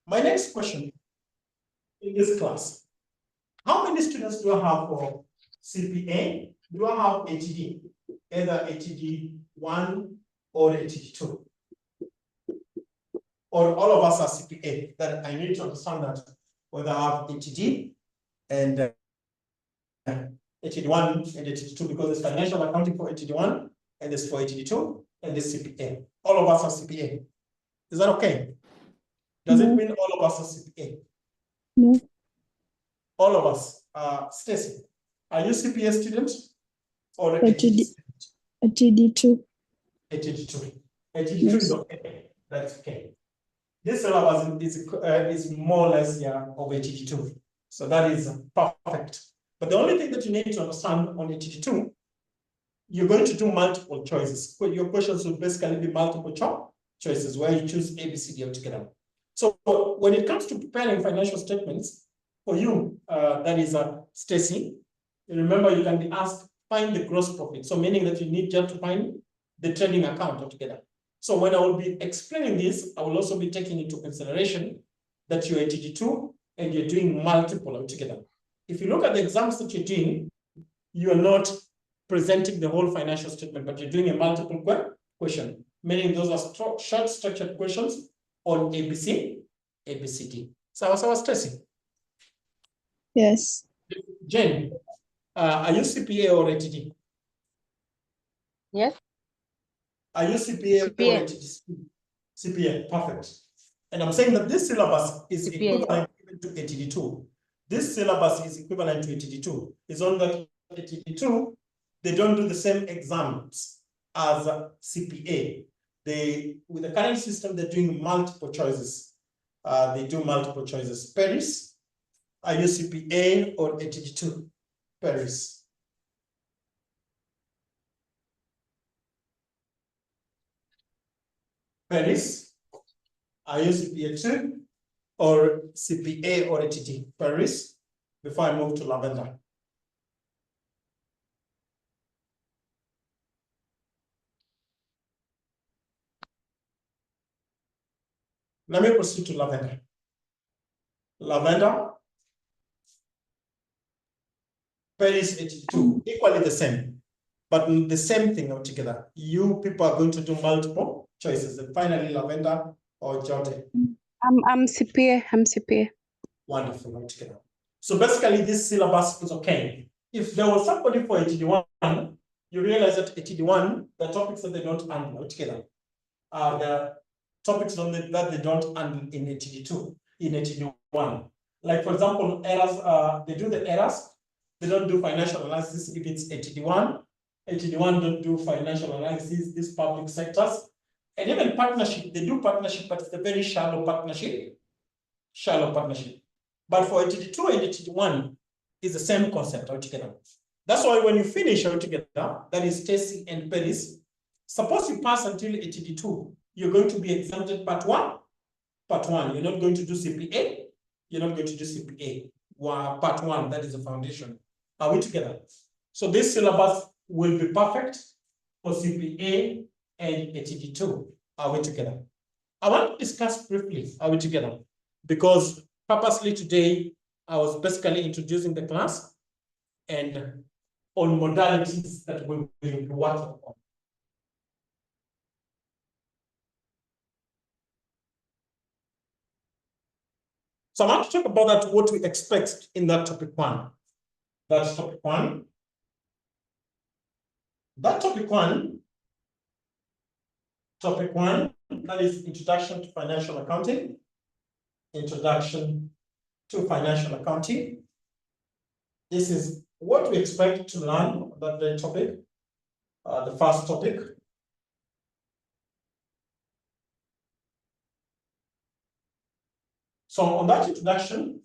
My next question in this class, how many students do I have for CPA? Do I have ATD, either ATD 1 or ATD 2? Or all of us are CPA? That I need to understand that whether I have ATD and ATD 1 and ATD 2, because there's financial accounting for ATD 1 and there's for ATD 2 and there's CPA. All of us are CPA. Is that okay? Does it mean all of us are CPA? No. All of us. Stacy, are you CPA student or ATD? ATD 2. ATD 2. ATD 2 is okay. That's okay. This syllabus is more or less of ATD 2. So that is perfect. But the only thing that you need to understand on ATD 2, you're going to do multiple choices. Your questions will basically be multiple choices where you choose A, B, C, D altogether. So when it comes to preparing financial statements, for you, that is Stacy, remember you can be asked, find the gross profit. So meaning that you need just to find the trading account altogether. So when I will be explaining this, I will also be taking into consideration that you're ATD 2 and you're doing multiple altogether. If you look at the exams that you're doing, you are not presenting the whole financial statement, but you're doing a multiple question, meaning those are short structured questions on ABC, ABCD. So Stacy. Yes. Jane, are you CPA or ATD? Yes. Are you CPA or ATD? CPA, perfect. And I'm saying that this syllabus is equivalent to ATD 2. This syllabus is equivalent to ATD 2. It's only that ATD 2, they don't do the same exams as CPA. With the current system, they're doing multiple choices. They do multiple choices. Paris, are you CPA or ATD 2? Paris. Paris, are you CPA 2 or CPA or ATD? Paris, before I move to Lavender. Let me proceed to Lavender. Lavender, Paris 82, equally the same, but the same thing altogether. You people are going to do multiple choices. And finally, Lavender or Jote. I'm CPA. I'm CPA. Wonderful altogether. So basically, this syllabus is okay. If there was somebody for ATD1, you realize that ATD1, the topics that they don't handle altogether are the topics that they don't handle in ATD2, in ATD1. Like, for example, errors, they do the errors, they don't do financial analysis if it's ATD1. ATD1 don't do financial analysis, these public sectors. And even partnership, they do partnership, but it's a very shallow partnership. But for ATD2 and ATD1, it's the same concept altogether. That's why when you finish altogether, that is Stacy and Paris, suppose you pass until ATD2, you're going to be exempted part one. You're not going to do CPA. You're not going to do CPA. Part one, that is the foundation. Are we together? So this syllabus will be perfect for CPA and ATD2. Are we together? I want to discuss briefly, are we together? Because purposely today, I was basically introducing the class and on modalities that we will be working on. So I want to talk about that, what we expect in that topic one. That's topic one. That topic one, that is Introduction to Financial Accounting. Introduction to Financial Accounting. This is what we expect to learn on that very topic, the first topic. So on that introduction,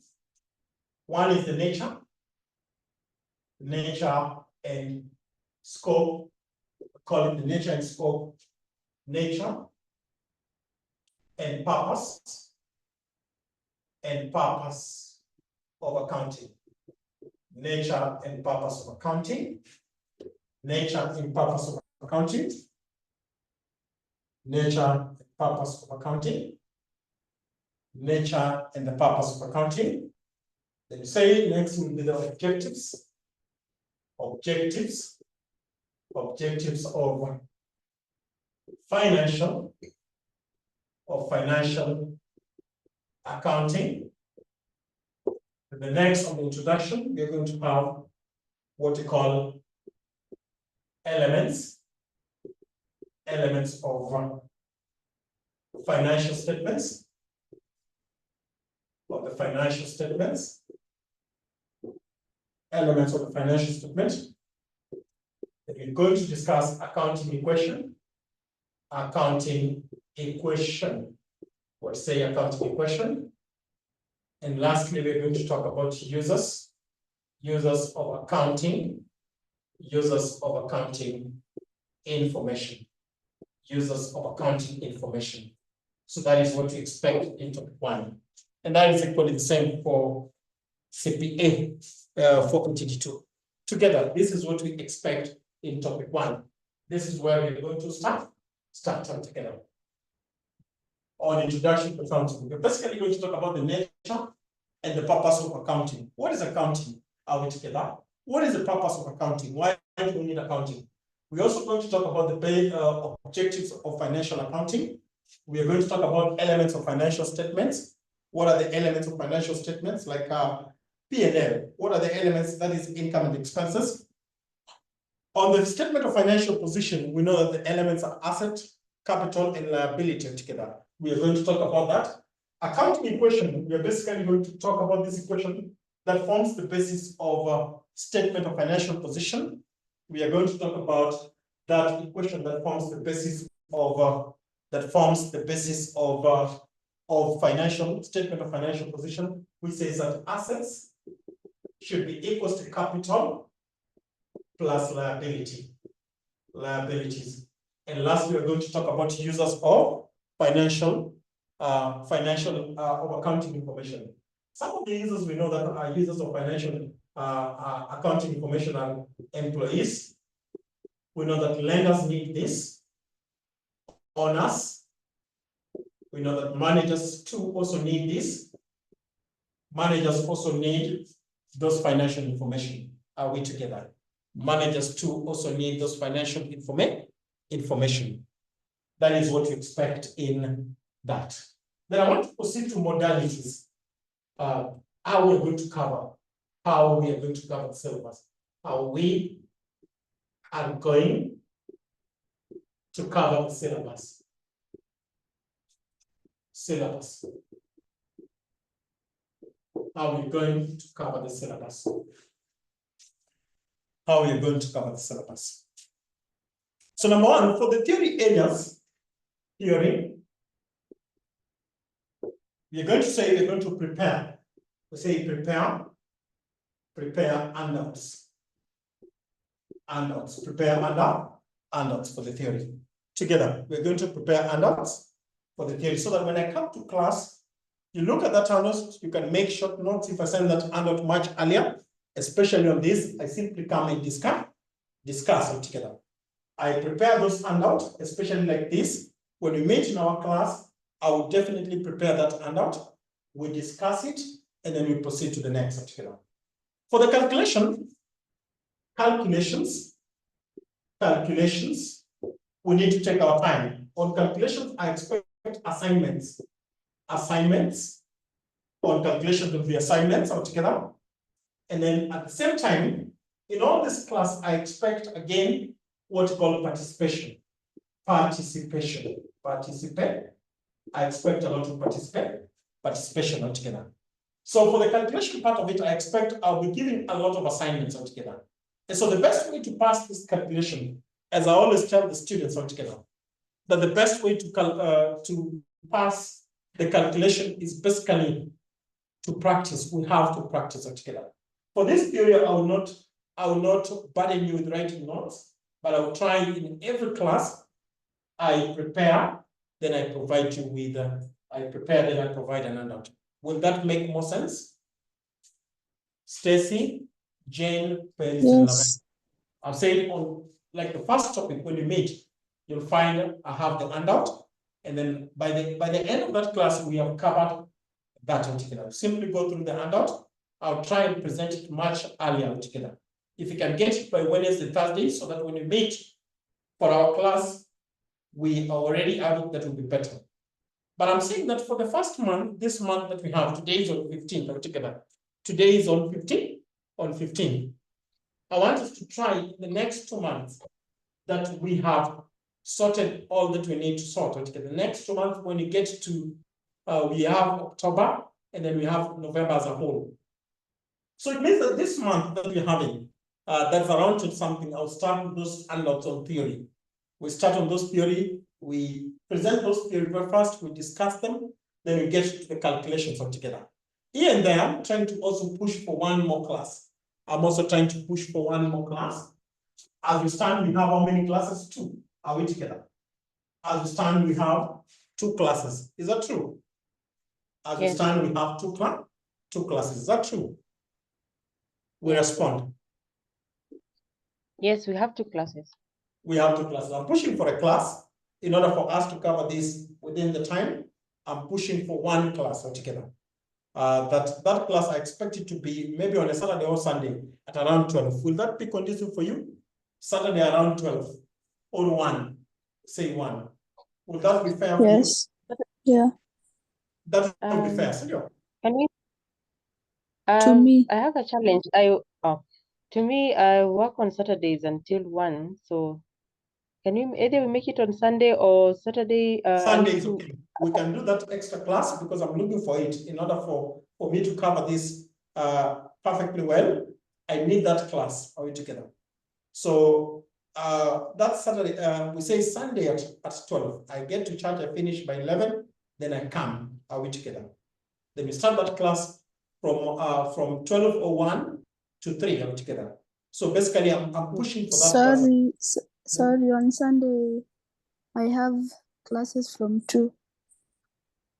one is the nature and scope. We call it the nature and scope, nature and purpose of accounting. Nature and purpose of accounting. Nature and purpose of accounting. Nature and purpose of accounting. nature and the purpose of accounting. Then you say next will be the objectives. Objectives of financial accounting. And the next on the introduction, we're going to have what we call elements of financial statements, elements of the financial statement. Then we're going to discuss accounting equation. Accounting equation. And lastly, we're going to talk about users of accounting information. So that is what we expect in topic 1. And that is equally the same for CPA for OTD2. Together, this is what we expect in topic 1. This is where we're going to start them together. On introduction to accounting, we're basically going to talk about the nature and the purpose of accounting. What is accounting? Are we together? What is the purpose of accounting? Why do we need accounting? We're also going to talk about the objectives of financial accounting. We are going to talk about elements of financial statements. What are the elements of financial statements? Like P&L. What are the elements? That is income and expenses. On the statement of financial position, we know that the elements are asset, capital, and liability together. We are going to talk about that. Accounting equation, we are basically going to talk about this equation that forms the basis of statement of financial position. We are going to talk about that equation that forms the basis of financial statement of financial position, which says that assets should be equal to capital plus liabilities. And lastly, we're going to talk about users of financial of accounting information. Some of the users we know that are users of financial accounting information are employees. We know that lenders need this. Owners. We know that managers too also need this. Managers also need those financial information. Are we together? Managers too also need those financial information. That is what you expect in that. Then I want to proceed to modalities. How we are going to cover the syllabus. How we are going to cover the syllabus. How are we going to cover the syllabus? How are we going to cover the syllabus? So number 1, for the theory areas, we are going to say we're going to prepare. We say prepare handouts. Prepare handouts for the theory. Together, we're going to prepare handouts for the theory so that when I come to class, you look at that handout, you can make short notes. If I send that handout much earlier, especially on this, I simply come and discuss it together. I prepare those handouts, especially like this. When we meet in our class, I will definitely prepare that handout. We discuss it, and then we proceed to the next together. For the calculations, we need to take our time. On calculations, I expect assignments. On calculations will be assignments altogether. And then at the same time, in all this class, I expect again what we call participation. I expect a lot of participation altogether. So for the calculation part of it, I expect I'll be giving a lot of assignments altogether. And so the best way to pass this calculation, as I always tell the students altogether, that the best way to pass the calculation is basically to practice. We have to practice altogether. For this period, I will not burden you with writing notes, but I will try in every class. I prepare, then I provide you with. I prepare, then I provide an handout. Will that make more sense? Stacy, Jane, Paris, and Laverne. I'm saying on like the first topic when you meet, you'll find I have the handout, and then by the end of that class we have covered that altogether. Simply go through the handout. I'll try and present it much earlier altogether. If you can get it by Wednesday, Thursday, so that when you meet for our class, we already have it, that will be better. But I'm saying that for the first month, this month that we have, today is on 15 altogether. Today is on 15, on 15. I want us to try in the next 2 months that we have sorted all that we need to sort altogether. The next 2 months, when you get to, we have October, and then we have November as a whole. So it means that this month that we're having, that's around to something, I'll start with those handouts on theory. We start on those theory, we present those theory first, we discuss them, then we get to the calculations altogether. Here and there, I'm trying to also push for one more class. I'm also trying to push for one more class. As we stand, we have how many classes? 2. Are we together? As we stand, we have 2 classes. Is that true? As we Yes. stand, we have 2 classes. Is that true? We respond. Yes, we have 2 classes. We have 2 classes. I'm pushing for a class in order for us to cover this within the time. I'm pushing for 1 class altogether. That class, I expect it to be maybe on a Saturday or Sunday at around 12. Will that be conducive for you? Saturday around 12 or 1, say 1. Will that be fair for you? Yes. Yeah. That would be fair, so Can we? To me. I have a challenge. To me, I work on Saturdays until 1. So, can we either make it on Sunday or Saturday? Sunday is okay. We can do that extra class because I'm looking for it in order for me to cover this perfectly well. I need that class. Are we together? So that Saturday, we say Sunday at 12. I get to church, I finish by 11, then I come. Are we together? Then we start that class from 12:01 to 3. Are we together? So basically, I'm pushing for that class. Sorry, on Sunday, I have classes from 2.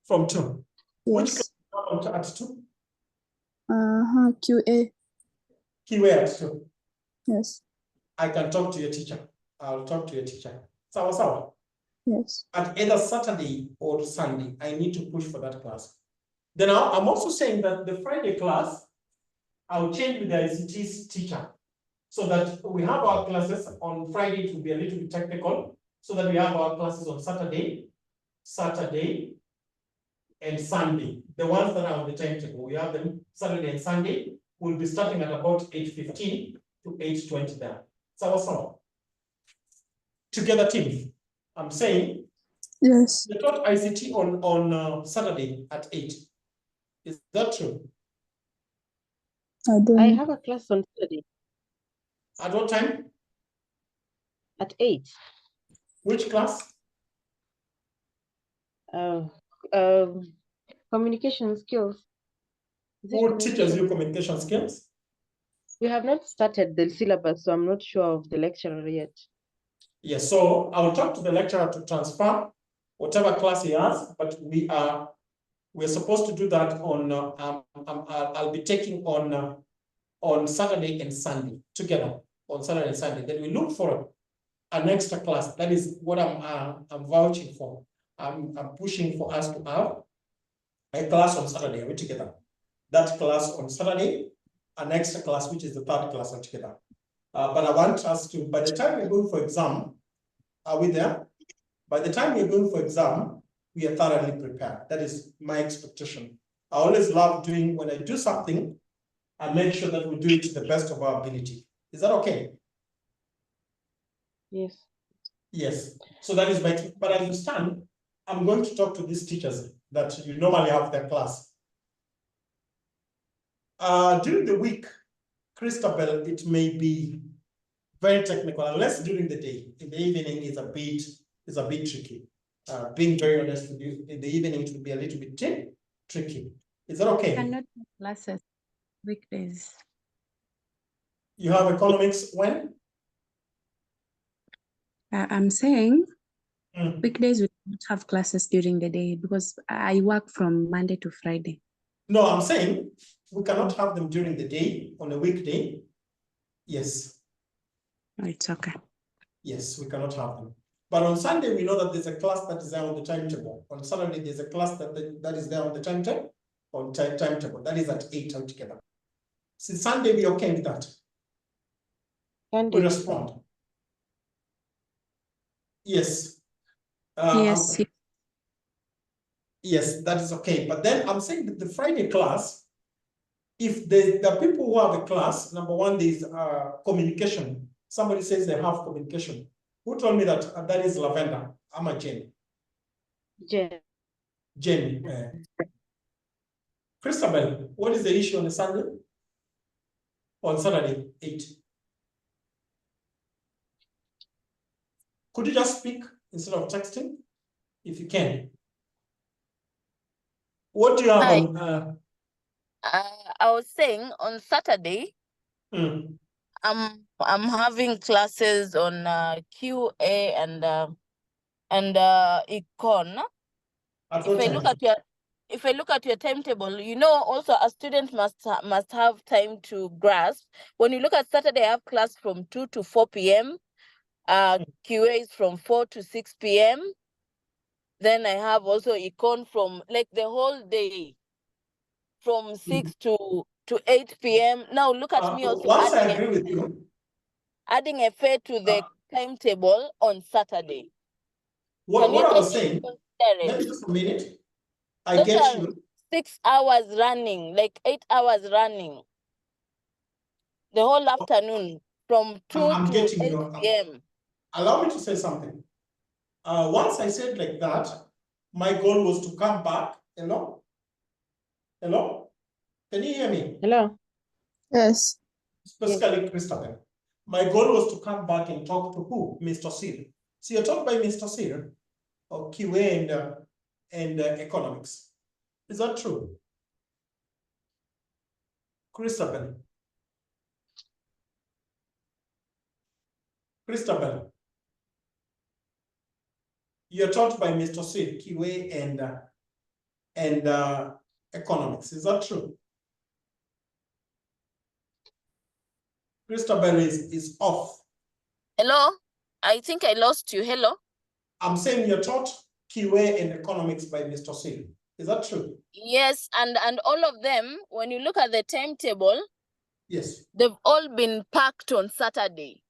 From 2. Which Yes. class at 2? QA. QA at 2. Yes. I can talk to your teacher. I'll talk to your teacher. Sawa. Yes. At either Saturday or Sunday, I need to push for that class. Then I'm also saying that the Friday class, I'll change with the ICT's teacher so that we have our classes on Friday. It will be a little bit technical, so that we have our classes on Saturday, and Sunday. The ones that are on the timetable, we have them Saturday and Sunday. We'll be starting at about 8:15 to 8:20 there. Sawa. Together, team. I'm saying Yes. we taught ICT on Saturday at 8. Is that true? I don't I know. have a class on Saturday At what time? at 8. Which class? Communication skills. Is it Who teaches you communication? communication skills? We have not started the syllabus, so I'm not sure of the lecturer yet. Yes, so I'll talk to the lecturer to transfer whatever class he has, but we're supposed to do that on, I'll be taking on Saturday and Sunday together, on Saturday and Sunday. Then we look for an extra class. That is what I'm vouching for. I'm pushing for us to have a class on Saturday. Are we together? That class on Saturday, an extra class, which is the 3rd class altogether. But I want us to, by the time we're going for exam, are we there? By the time we're going for exam, we are thoroughly prepared. That is my expectation. I always love doing, when I do something, I make sure that we do it to the best of our ability. Is that okay? Yes. Yes. So that is but as you stand, I'm going to talk to these teachers that you normally have their class. During the week, Christabel, it may be very technical, unless during the day. In the evening is a bit tricky. Being very honest with you, in the evening it will be a little bit tricky. Is that okay? Cannot have classes weekdays. You have economics when? I'm saying Mm. weekdays we don't have classes during the day because I work from Monday to Friday. No, I'm saying we cannot have them during the day on a weekday. Yes. No, it's okay. Yes, we cannot have them. But on Sunday, we know that there's a class that is there on the timetable. On Saturday, there's a class that is there on the timetable. on timetable. That is at 8 altogether. Since Sunday, we okay with that? Sunday We is respond. Yes. Yes, Yes, that is okay. But then I'm saying that the Friday class, if the people who have a class, number one, there's communication. Somebody says they have communication. Who told me that that is Lavender? I'm a Jenny. Jenny. Christabel, what is the issue on a Sunday? On Saturday, 8. Could you just speak instead of texting? If you can. What do you have Hi. on? I was saying on Saturday, Hmm. I'm having classes on QA and econ. At what time? If I look at your timetable, you know, also a student must have time to grasp. When you look at Saturday, I have class from 2 to 4 p.m. QA is from 4 to 6 p.m. Then I have also econ from like the whole day, from 6 to 8 p.m. Now look at me also Once I agree with you, adding a fair to the timetable on Saturday. what I was kindly saying, consider maybe it? just a minute. I Those get are you. 6 hours running, like 8 hours running. The whole afternoon from 2 I'm to getting 8 you. p.m. Allow me to say something. Once I said like that, my goal was to come back. Hello? Hello? Can you hear me? Hello. yes, Specifically, Christabel. My goal was to come back and talk to who? Mr. Seal. So you're talking by Mr. Seal of QA and economics. Is that true? Christabel. Christabel. You're taught by Mr. Seal, QA and economics. Is that true? Christabel is off. Hello? I think I lost you. Hello? I'm saying you're taught QA and economics by Mr. Seal. Is that true? Yes, and all of them, when you look at the timetable, Yes. they've all been packed on Saturday.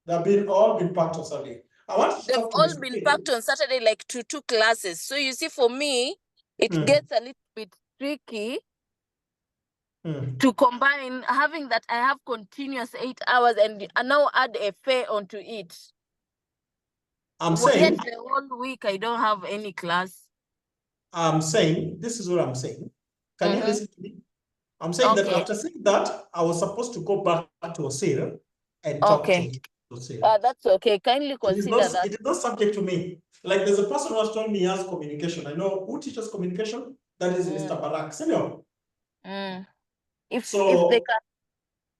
They've all been packed on Saturday. I want to They've talk to all Mr. been Seal. packed on Saturday, like to 2 classes. So you see, for me, it Hmm. gets a little bit tricky Hmm. to combine having that I have continuous 8 hours and now add a fair onto it. I'm Yet saying, the whole week I don't have any class. this is what I'm saying. Can you listen to me? I'm saying that Okay. after saying that, I was supposed to go back to Osir and talk Okay. to Osir. That's okay. Kindly It is consider that. it is not subject to me. Like there's a person who has told me he has communication. I know who teaches communication. That is Mr. Barak Senior. If So they can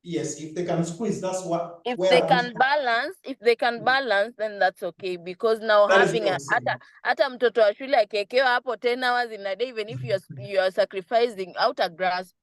yes, if they can squeeze, that's what if where they I'm can balance, then that's okay, because now that is having what a I'm saying. hata mtoto wa shule akekewa hapo 10 hours in a day, even if you are sacrificing out a grasp.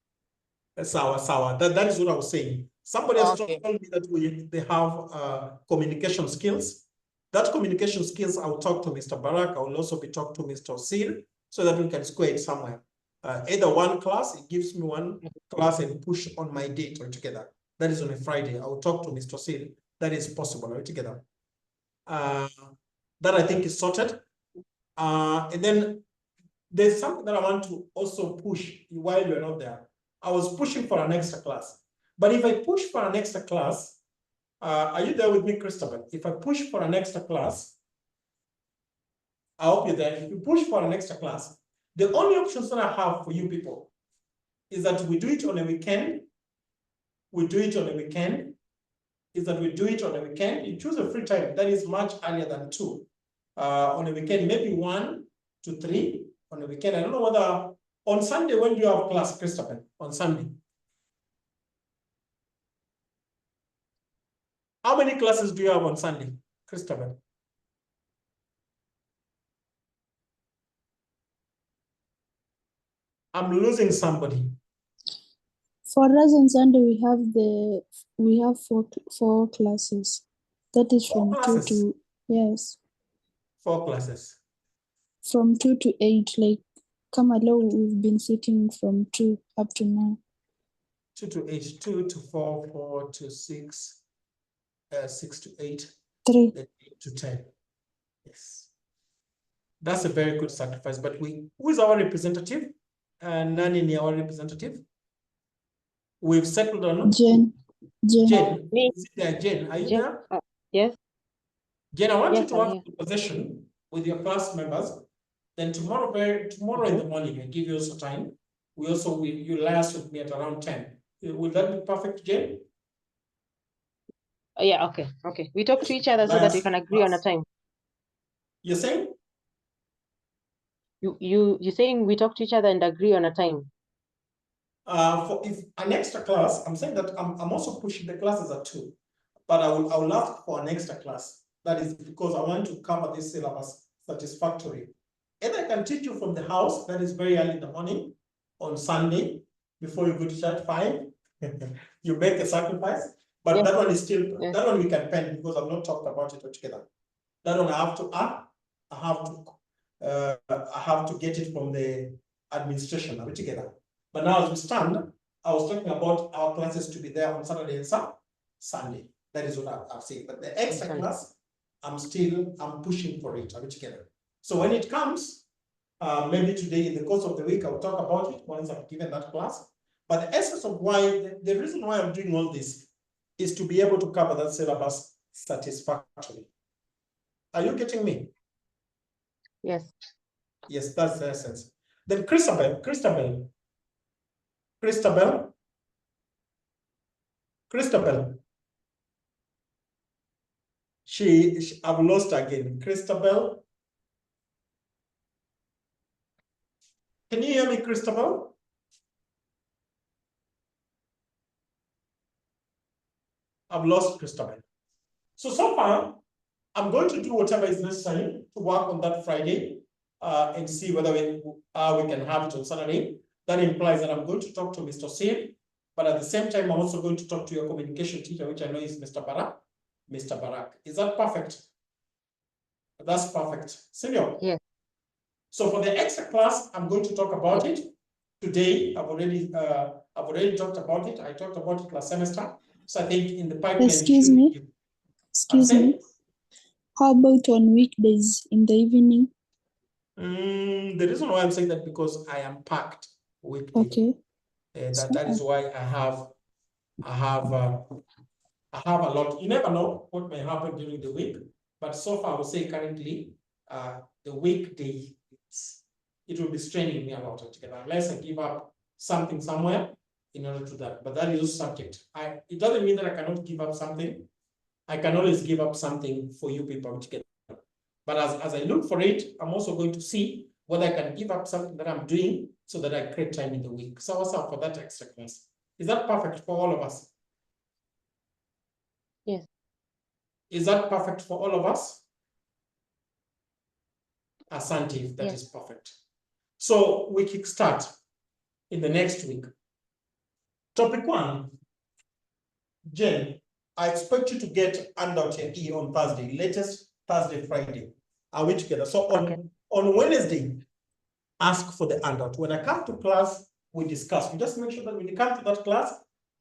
Sawa. That is what I was saying. Somebody has Okay. told me that they have communication skills. That communication skills, I'll talk to Mr. Barak. I will also be talking to Mr. Osir so that we can square it somewhere. Either one class, it gives me one class and push on my date altogether. That is on a Friday. I will talk to Mr. Osir. That is possible altogether. That I think is sorted. And then there's something that I want to also push while you're not there. I was pushing for an extra class. But if I push for an extra class, are you there with me, Christopher? If I push for an extra class, I hope you're there. If you push for an extra class, the only options that I have for you people is that we do it on a weekend. You choose a free time that is much earlier than 2. On a weekend, maybe 1 to 3 on a weekend. I don't know whether on Sunday, when do you have class, Christopher? On Sunday. How many classes do you have on Sunday, Christopher? I'm losing somebody. For us on Sunday, we have four classes. That is from 2 to, yes, 4 classes. from 2 to 8, like Kama leo we've been sitting from 2 up to now. 2 to 8, 2 to 4, 4 to 6, 6 to 8, 3. then 8 to 10. Yes. That's a very good sacrifice. But who is our representative? Nani ni our representative? We've settled on Jen. Jen. Me. Is it there, Jen? Are you Jen, there? yes, Jen, I want you yes, to I'm have here. a conversation with your class members. Then tomorrow in the morning, I give you also time. You last with me at around 10. Will that be perfect, Jen? Oh, yeah, okay, okay. We talk to each other so that we can agree on a time. You're saying? You're saying we talk to each other and agree on a time. For if an extra class, I'm saying that I'm also pushing the classes at 2, but I will ask for an extra class. That is because I want to cover this syllabus satisfactorily. Either I can teach you from the house, that is very early in the morning on Sunday before you go to church 5. You make a sacrifice, but Yes. that one is still Yes. that one we can pen because I've not talked about it altogether. That one I have to get it from the administration altogether. But now as we stand, I was talking about our classes to be there on Saturday and Sunday. That is what I've said. But the extra Okay. class, I'm pushing for it altogether. So when it comes, maybe today in the course of the week, I'll talk about it once I've given that class. But the essence of the reason why I'm doing all this is to be able to cover that syllabus satisfactorily. Are you getting me? Yes. Yes, that's the essence. Then Christabel. I've lost her again. Christabel. Can you hear me, Christabel? I've lost Christabel. So far, I'm going to do whatever is necessary to work on that Friday and see whether we can have it on Saturday. That implies that I'm going to talk to Mr. Sid, but at the same time, I'm also going to talk to your communication teacher, which I know is Mr. Barak. Mr. Barak. Is that perfect? That's perfect. Senior? Yes. So for the extra class, I'm going to talk about it today. I've already talked about it. I talked about it last semester. So I think in the pipeline. Excuse me. How about on weekdays in the evening? The reason why I'm saying that because I am packed weekday. Okay. That is why I have a lot. You never know what may happen during the week, but so far I would say currently the weekday it will be straining me a lot altogether unless I give up something somewhere in order to that. But that is also subject. It doesn't mean that I cannot give up something. I can always give up something for you people together. But as I look for it, I'm also going to see whether I can give up something that I'm doing so that I create time in the week. So what's up for that extra class? Is that perfect for all of us? Yes. Is that perfect for all of us? Asante, that is perfect. So we kickstart in the next week. Topic 1, Jen, I expect you to get handout E on Thursday, latest Thursday, Friday. Are we together? So on Wednesday, ask for the handout. When I come to class, we discuss. We just make sure that when you come to that class,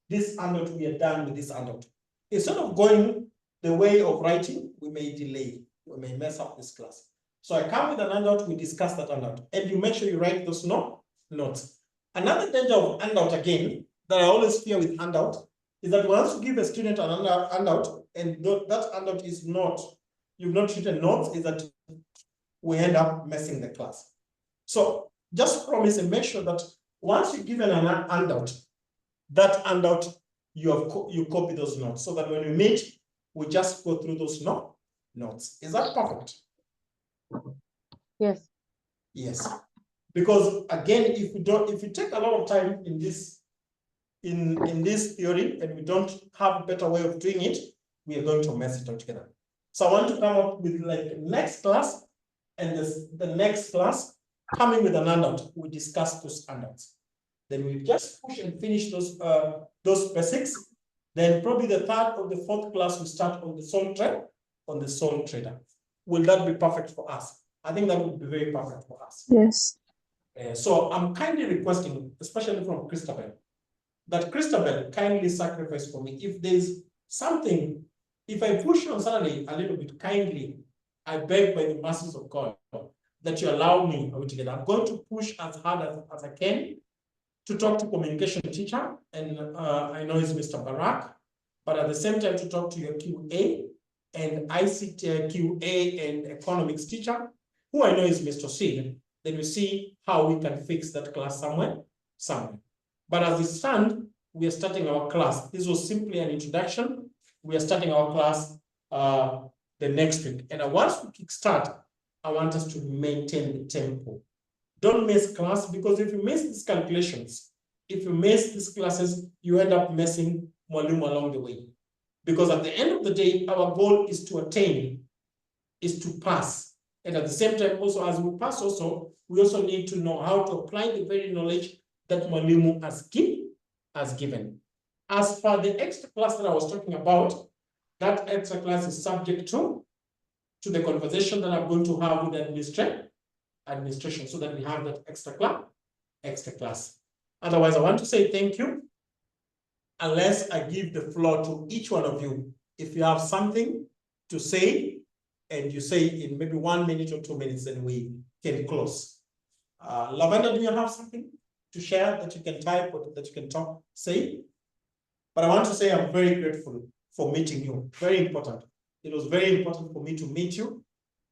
this handout, we are done with this handout. Instead of going the way of writing, we may delay, we may mess up this class. So I come with an handout, we discuss that handout, and you make sure you write those notes. Another danger of handout again, that I always fear with handout, is that once you give a student an handout, and that handout is not, you've not written notes, is that we end up messing the class. So just promise and make sure that once you've given an handout, that handout, you copy those notes so that when we meet, we just go through those notes. Is that perfect? Yes. Yes. Because again, if we take a lot of time in this theory and we don't have a better way of doing it, we are going to mess it all together. So I want to come up with like next class and the next class coming with an handout. We discuss those handouts. Then we just push and finish those basics. Then probably the third or the fourth class we start on the sole trader. Will that be perfect for us? I think that would be very perfect for us. Yes. So I'm kindly requesting, especially from Christabel, that Christabel kindly sacrifice for me. If there's something, if I push on Saturday a little bit kindly, I beg by the mercies of God that you allow me together. I'm going to push as hard as I can to talk to communication teacher, and I know it's Mr. Barak, but at the same time to talk to your QA and ICT QA and economics teacher, who I know is Mr. C. Then we see how we can fix that class somewhere. But as it stands, we are starting our class. This was simply an introduction. We are starting our class the next week. And once we kickstart, I want us to maintain the tempo. Don't miss class, because if you miss these calculations, if you miss these classes, you end up missing Mwalimu along the way. Because at the end of the day, our goal is to attain, is to pass. And at the same time, also as we pass also, we also need to know how to apply the very knowledge that Mwalimu has given. As for the extra class that I was talking about, that extra class is subject to the conversation that I'm going to have with the administration, so that we have that extra class. Otherwise, I want to say thank you. Unless I give the floor to each one of you, if you have something to say, and you say in maybe 1 minute or 2 minutes, then we can close. Lavender, do you have something to share that you can type or that you can say? But I want to say I'm very grateful for meeting you. Very important. It was very important for me to meet you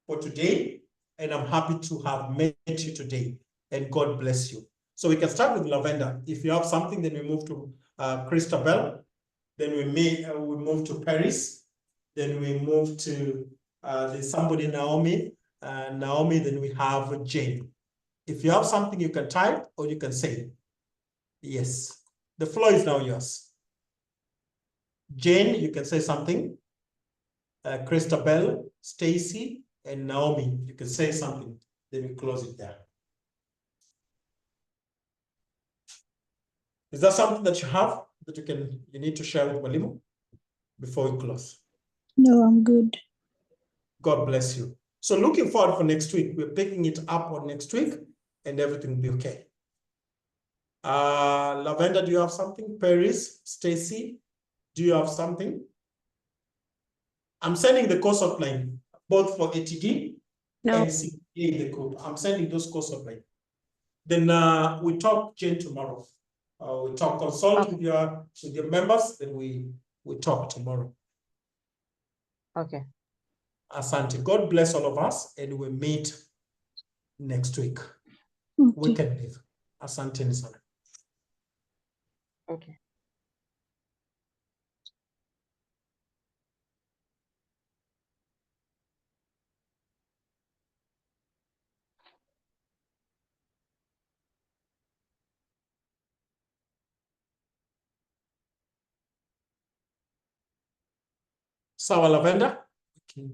for today, and I'm happy to have met you today, and God bless you. So we can start with Lavender. If you have something, then we move to Christabel, then we move to Paris, then we move to there's somebody, Naomi, then we have Jane. If you have something, you can type or you can say. Yes, the floor is now yours. Jane, you can say something. Christabel, Stacy, and Naomi, you can say something. Then we close it there. Is that something that you have that you need to share with Mwalimu before we close? No, I'm good. God bless you. So looking forward for next week. We're picking it up on next week, and everything will be okay. Lavender, do you have something? Paris, Stacy, do you have something? I'm sending the course outline, both for ATD and CPA in the group. I'm sending those course outline. Then we talk, Jane, tomorrow. We talk, consult with your members, then we talk tomorrow. Okay. Asante. God bless all of us, and we meet next week. Okay. We can live. Asante sana. Okay. Sawa, Lavender. Okay.